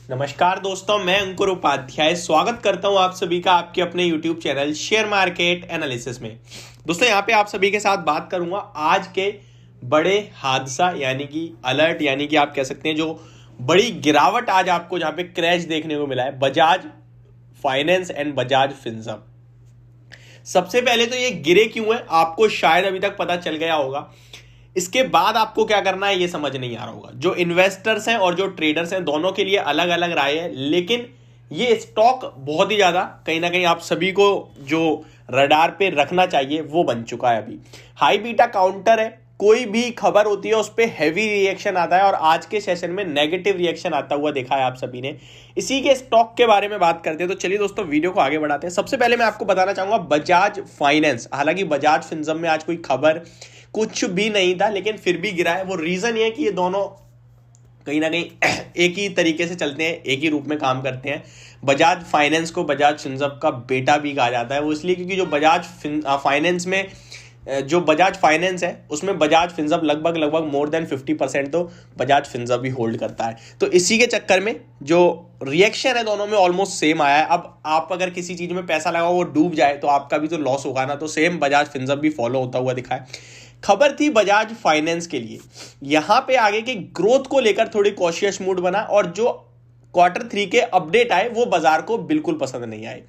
नमस्कार दोस्तों, मैं अंकुर उपाध्याय स्वागत करता हूं आप सभी का आपके अपने YouTube channel share market analysis में। दोस्तों यहां पे आप सभी के साथ बात करूंगा आज के बड़े हादसा यानी कि अलर्ट, यानी कि आप कह सकते हैं जो बड़ी गिरावट आज आपको जहां पे क्रैश देखने को मिला है, Bajaj finance and Bajaj Finserv. सबसे पहले तो ये गिरे क्यों है आपको शायद अभी तक पता चल गया होगा। इसके बाद आपको क्या करना है ये समझ नहीं आ रहा होगा। जो इन्वेस्टर्स हैं और जो ट्रेडर्स हैं दोनों के लिए अलग अलग राय है, लेकिन ये स्टॉक बहुत ही ज्यादा कहीं ना कहीं आप सभी को जो रडार पे रखना चाहिए वो बन चुका है। अभी हाई बीटा काउंटर है, कोई भी खबर होती है उस पर हैवी रिएक्शन आता है और आज के सेशन में नेगेटिव रिएक्शन आता हुआ देखा है आप सभी ने। इसी के स्टॉक के बारे में बात करते हैं, तो चलिए दोस्तों वीडियो को आगे बढ़ाते हैं। सबसे पहले मैं आपको बताना चाहूंगा बजाज फाइनेंस, हालांकि बजाज फिनसर्व में आज कोई खबर कुछ भी नहीं था लेकिन फिर भी गिरा है। वो रीजन ये है कि ये दोनों कहीं ना कहीं एक ही तरीके से चलते हैं, एक ही रूप में काम करते हैं। बजाज फाइनेंस को बजाज फिनसर्व का बेटा भी कहा जाता है, वो इसलिए क्योंकि जो बजाज फाइनेंस में जो बजाज फाइनेंस है उसमें बजाज फिनसर्व लगभग मोर देन 50% तो बजाज फिनसर्व भी होल्ड करता है। तो इसी के चक्कर में जो रिएक्शन है दोनों में ऑलमोस्ट सेम आया है। अब आप अगर किसी चीज में पैसा लगाओ वो डूब जाए तो आपका भी तो लॉस होगा ना, तो सेम बजाज फिनसर्व भी फॉलो होता हुआ दिखा है। खबर थी बजाज फाइनेंस के लिए, यहां पे आगे की ग्रोथ को लेकर थोड़ी कॉशियस मूड बना और जो Q3 के अपडेट आए वो बाजार को बिल्कुल पसंद नहीं आए।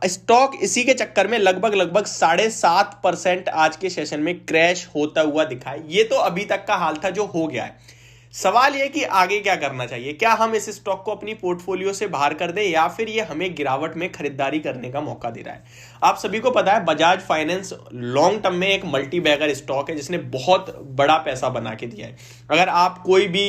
स्टॉक इसी के चक्कर में लगभग 7.5% आज के सेशन में क्रैश होता हुआ दिखा है। ये तो अभी तक का हाल था जो हो गया है। सवाल यह कि आगे क्या करना चाहिए, क्या हम इस स्टॉक को अपनी पोर्टफोलियो से बाहर कर दें या फिर ये हमें गिरावट में खरीदारी करने का मौका दे रहा है। आप सभी को पता है बजाज फाइनेंस लॉन्ग टर्म में एक मल्टी बैगर स्टॉक है जिसने बहुत बड़ा पैसा बना के दिया है। अगर आप कोई भी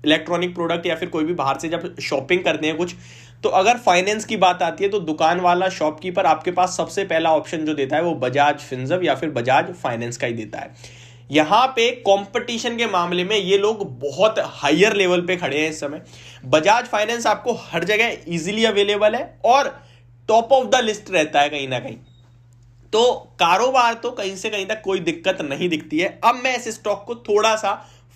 इलेक्ट्रॉनिक प्रोडक्ट या फिर कोई भी बाहर से जब शॉपिंग करते हैं कुछ, तो अगर फाइनेंस की बात आती है तो दुकान वाला शॉपकीपर आपके पास सबसे पहला ऑप्शन जो देता है वो बजाज फिनसर्व या फिर बजाज फाइनेंस का ही देता है। यहां पे कंपटीशन के मामले में ये लोग बहुत हायर लेवल पे खड़े हैं इस समय। बजाज फाइनेंस आपको हर जगह इजीली अवेलेबल है और टॉप ऑफ द लिस्ट रहता है कहीं ना कहीं, तो कारोबार तो कहीं से कहीं तक कोई दिक्कत नहीं दिखती है। अब मैं इस स्टॉक को थोड़ा सा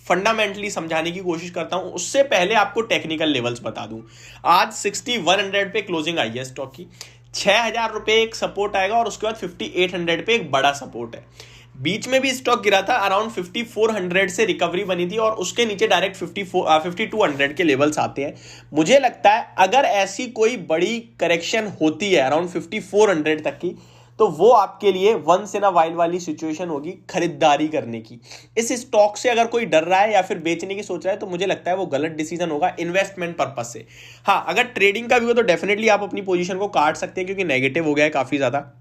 फंडामेंटली समझाने की कोशिश करता हूं, उससे पहले आपको टेक्निकल लेवल्स बता दूं। आज 6100 पे क्लोजिंग आई है स्टॉक की। 6000 रुपए एक सपोर्ट आएगा और उसके बाद 5800 पे एक बड़ा सपोर्ट है। बीच में भी स्टॉक गिरा था, अराउंड 5400 से रिकवरी बनी थी और उसके नीचे डायरेक्ट 5200 के लेवल्स आते हैं। मुझे लगता है अगर ऐसी कोई बड़ी करेक्शन होती है अराउंड 5400 तक की, तो वो आपके लिए वंस इन अ वाइल वाली सिचुएशन होगी खरीदारी करने की। इस स्टॉक से अगर कोई डर रहा है या फिर बेचने की सोच रहा है तो मुझे लगता है वो गलत डिसीजन होगा इन्वेस्टमेंट पर्पस से। हाँ, अगर ट्रेडिंग का भी हो तो डेफिनेटली आप अपनी पोजीशन को काट सकते हैं क्योंकि नेगेटिव हो गया है काफी ज्यादा।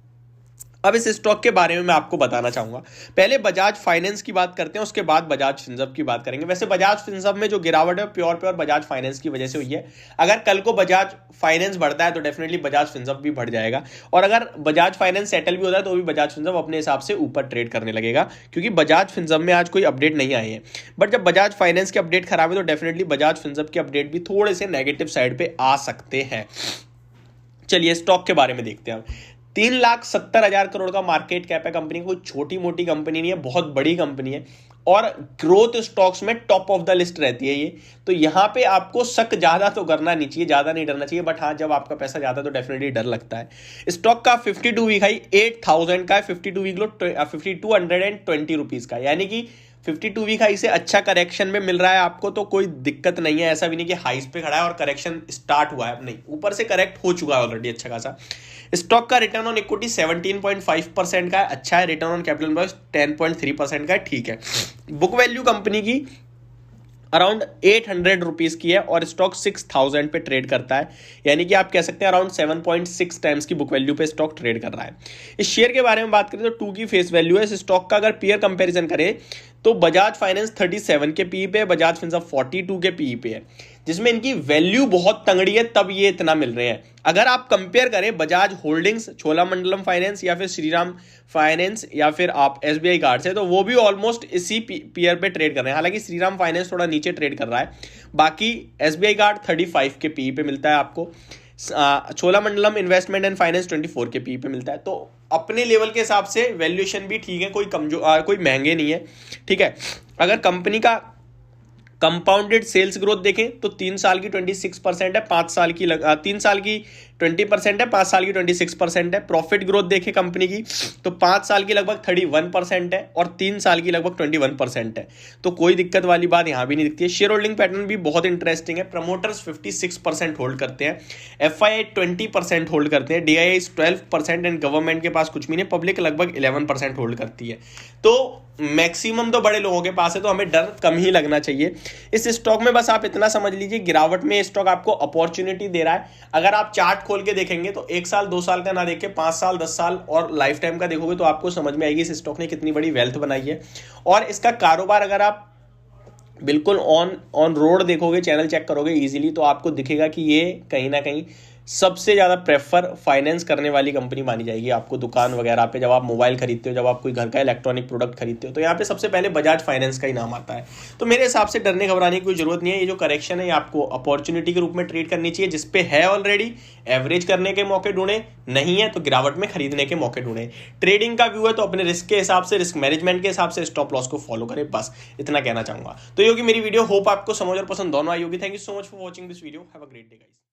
अब इस स्टॉक के बारे में मैं आपको बताना चाहूंगा। पहले बजाज फाइनेंस की बात करते हैं, उसके बाद बजाज फिनसर्व की बात करेंगे। वैसे बजाज फिनसर्व में जो गिरावट है प्योर बजाज फाइनेंस की वजह से हुई है। अगर कल को बजाज फाइनेंस बढ़ता है तो डेफिनेटली बजाज फिनसर्व भी बढ़ जाएगा, और अगर बजाज फाइनेंस सेटल भी होता है तो भी बजाज फिनसर्व अपने हिसाब से ऊपर ट्रेड करने लगेगा, क्योंकि बजाज फिनसर्व में आज कोई अपडेट नहीं आए हैं। बट जब बजाज फाइनेंस के अपडेट खराब है तो डेफिनेटली बजाज फिनसर्व के अपडेट भी थोड़े से नेगेटिव साइड पे आ सकते हैं। चलिए स्टॉक के बारे में देखते हैं। 3,70,000 करोड़ का मार्केट कैप है कंपनी, कोई छोटी मोटी कंपनी नहीं है, बहुत बड़ी कंपनी है और ग्रोथ स्टॉक्स में टॉप ऑफ द लिस्ट रहती है ये। तो यहां पे आपको शक ज्यादा तो करना नहीं चाहिए, ज्यादा नहीं डरना चाहिए, बट हाँ जब आपका पैसा ज्यादा तो डेफिनेटली डर लगता है। स्टॉक का 52 वीक हाई 8000 का है, 52 वीक लो 5220 रुपीज का, यानी कि 52 वीक हाई से अच्छा करेक्शन में मिल रहा है आपको, तो कोई दिक्कत नहीं है। ऐसा भी नहीं कि हाइस पे खड़ा है और करेक्शन स्टार्ट हुआ है, नहीं, ऊपर से करेक्ट हो चुका है ऑलरेडी अच्छा खासा। स्टॉक का रिटर्न ऑन इक्विटी 17.5% का है, अच्छा है। रिटर्न ऑन कैपिटल एम्प्लॉयड 10.3% का है, ठीक है। बुक वैल्यू कंपनी की अराउंड 800 रुपीज की है और स्टॉक 6000 पे ट्रेड करता है, यानी कि आप कह सकते हैं अराउंड 7.6 टाइम्स की बुक वैल्यू पे स्टॉक ट्रेड कर रहा है। इस शेयर के बारे में बात करें तो 2 की फेस वैल्यू है। इस स्टॉक का अगर पीयर कंपैरिजन करें तो बजाज फाइनेंस 37 के पीई पे है, बजाज फिनसर्व 42 के पीई पे है, जिसमें इनकी वैल्यू बहुत तंगड़ी है तब ये इतना मिल रहे हैं। अगर आप कंपेयर करें बजाज होल्डिंग्स, चोलामंडलम फाइनेंस या फिर श्रीराम फाइनेंस या फिर आप एसबीआई कार्ड से, तो वो भी ऑलमोस्ट इसी पीयर पे ट्रेड कर रहे हैं। हालांकि श्रीराम फाइनेंस थोड़ा नीचे ट्रेड कर रहा है, बाकी एसबीआई कार्ड 35 के पीई पे मिलता है आपको, चोलामंडलम इन्वेस्टमेंट एंड फाइनेंस 24 के पी पे मिलता है। तो अपने लेवल के हिसाब से वैल्यूएशन भी ठीक है, कोई कमजोर कोई महंगे नहीं है, ठीक है। अगर कंपनी का कंपाउंडेड सेल्स ग्रोथ देखें तो 3 साल की 26% है, 5 साल की 3 साल की 20% है, 5 साल की 26% है। प्रॉफिट ग्रोथ देखें कंपनी की तो 5 साल की लगभग 31% है और 3 साल की लगभग 21% है। तो कोई दिक्कत वाली बात यहां भी नहीं दिखती है। शेयर होल्डिंग पैटर्न भी बहुत इंटरेस्टिंग है। प्रमोटर्स 56% होल्ड करते हैं, एफआईआई 20% होल्ड करते हैं, डीआईआई 12% एंड गवर्नमेंट के पास कुछ भी नहीं, पब्लिक लगभग 11% होल्ड करती है। तो मैक्सिमम तो बड़े लोगों के पास है, तो हमें डर कम ही लगना चाहिए इस स्टॉक में। बस आप इतना समझ लीजिए गिरावट में स्टॉक आपको अपॉर्चुनिटी दे रहा है। अगर आप चार्ट खोल के देखेंगे तो 1 साल 2 साल का ना देख के 5 साल 10 साल और लाइफ टाइम का देखोगे तो आपको समझ में आएगी इस स्टॉक ने कितनी बड़ी वेल्थ बनाई है। और इसका कारोबार अगर आप बिल्कुल ऑन रोड देखोगे, चैनल चेक करोगे इजीली, तो आपको दिखेगा कि ये कहीं ना कहीं सबसे ज़्यादा प्रेफर फाइनेंस करने वाली कंपनी मानी जाएगी। आपको दुकान वगैरह पे जब आप मोबाइल खरीदते हो, जब आप कोई घर का इलेक्ट्रॉनिक प्रोडक्ट खरीदते हो, तो यहाँ पे सबसे पहले बजाज फाइनेंस का ही नाम आता है। तो मेरे हिसाब से डरने घबराने की कोई जरूरत नहीं है। ये जो करेक्शन है ये आपको अपॉर्चुनिटी के रूप में ट्रीट करनी चाहिए। जिसपे है ऑलरेडी एवरेज करने के मौके ढूंढे, नहीं है तो गिरावट में खरीदने के मौके ढूंढे। ट्रेडिंग का व्यू है तो अपने रिस्क के हिसाब से, रिस्क मैनेजमेंट के हिसाब से स्टॉप लॉस को फॉलो करें। बस इतना कहना चाहूंगा। तो ये होगी मेरी वीडियो। होप आपको समझ और पसंद दोनों आई होगी। Thank you so much for watching this video. Have a great day guys.